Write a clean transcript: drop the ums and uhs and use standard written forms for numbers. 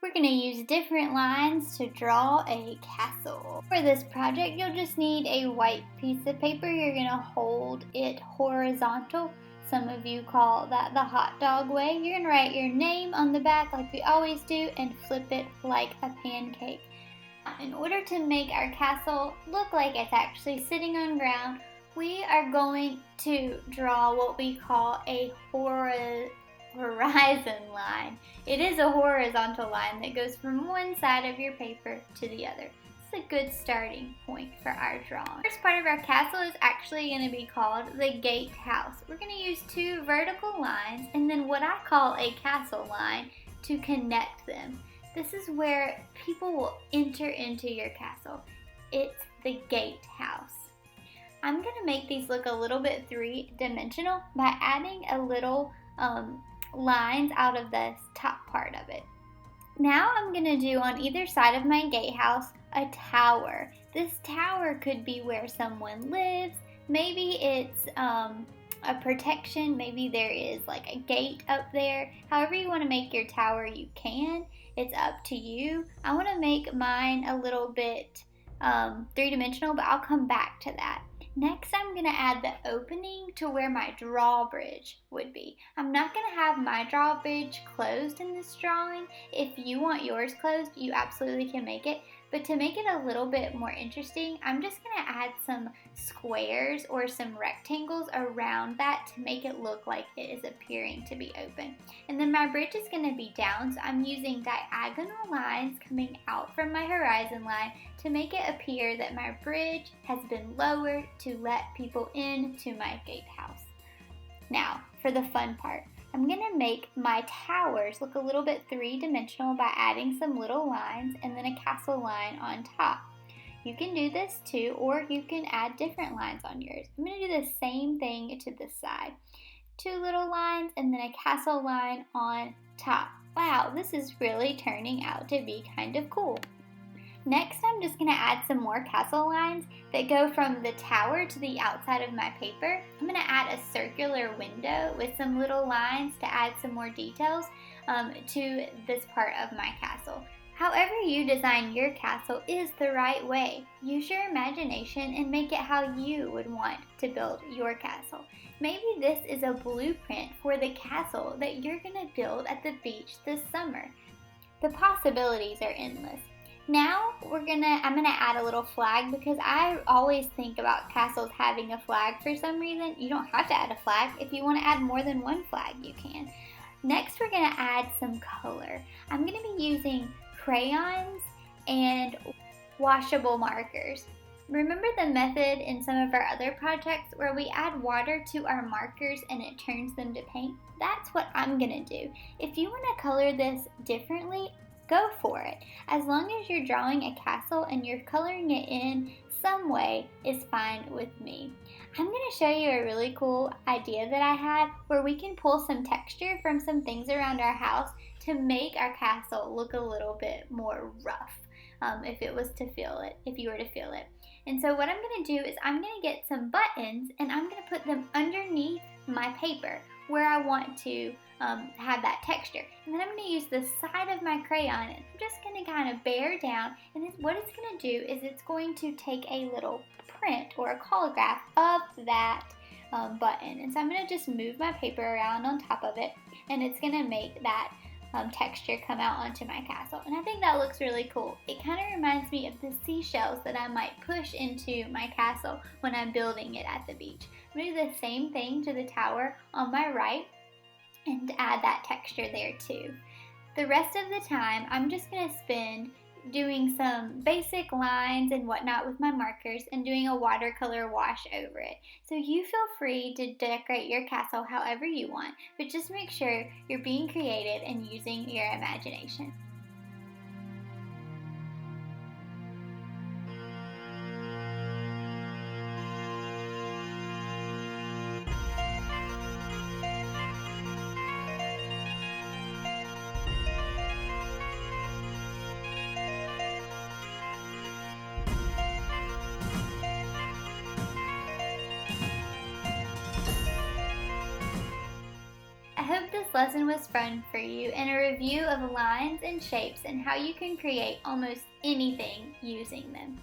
We're going to use different lines to draw a castle. For this project, you'll just need a white piece of paper. You're going to hold it horizontal. Some of you call that the hot dog way. You're going to write your name on the back like we always do and flip it like a pancake. In order to make our castle look like it's actually sitting on ground, we are going to draw what we call a horizon line. It is a horizontal line that goes from one side of your paper to the other. It's a good starting point for our drawing. The first part of our castle is actually going to be called the gatehouse. We're going to use two vertical lines and then what I call a castle line to connect them. This is where people will enter into your castle. It's the gatehouse. I'm going to make these look a little bit three-dimensional by adding a little lines out of the top part of it. Now I'm going to do on either side of my gatehouse a tower. This tower could be where someone lives. Maybe it's a protection. Maybe there is like a gate up there. However you want to make your tower, you can. It's up to you. I want to make mine a little bit three-dimensional, but I'll come back to that. Next, I'm going to add the opening to where my drawbridge would be. I'm not going to have my drawbridge closed in this drawing. If you want yours closed, you absolutely can make it. But to make it a little bit more interesting, I'm just going to add some squares or some rectangles around that to make it look like it is appearing to be open. And then my bridge is going to be down, so I'm using diagonal lines coming out from my horizon line to make it appear that my bridge has been lowered to let people into my gatehouse. Now, for the fun part. I'm going to make my towers look a little bit three-dimensional by adding some little lines and then a castle line on top. You can do this too, or you can add different lines on yours. I'm going to do the same thing to this side. Two little lines and then a castle line on top. Wow, this is really turning out to be kind of cool. Next, I'm just going to add some more castle lines that go from the tower to the outside of my paper. I'm going to add a circular window with some little lines to add some more details to this part of my castle. However you design your castle is the right way. Use your imagination and make it how you would want to build your castle. Maybe this is a blueprint for the castle that you're going to build at the beach this summer. The possibilities are endless. Now I'm gonna add a little flag because I always think about castles having a flag for some reason. You don't have to add a flag. If you want to add more than one flag, you can. Next, we're gonna add some color. I'm gonna be using crayons and washable markers. Remember the method in some of our other projects where we add water to our markers and it turns them to paint? That's what I'm gonna do. If you want to color this differently, go for it. As long as you're drawing a castle and you're coloring it in some way is fine with me. I'm going to show you a really cool idea that I had where we can pull some texture from some things around our house to make our castle look a little bit more rough if you were to feel it. And so what I'm going to do is I'm going to get some buttons and I'm going to put them underneath my paper where I want to have that texture. And then I'm going to use the side of my crayon and I'm just going to kind of bear down, and what it's going to do is it's going to take a little print or a holograph of that button. And so I'm going to just move my paper around on top of it and it's going to make that texture come out onto my castle. And I think that looks really cool. It kind of reminds me of the seashells that I might push into my castle when I'm building it at the beach. I'm going to do the same thing to the tower on my right and add that texture there too. The rest of the time, I'm just going to spend doing some basic lines and whatnot with my markers and doing a watercolor wash over it. So you feel free to decorate your castle however you want, but just make sure you're being creative and using your imagination. I hope this lesson was fun for you and a review of lines and shapes and how you can create almost anything using them.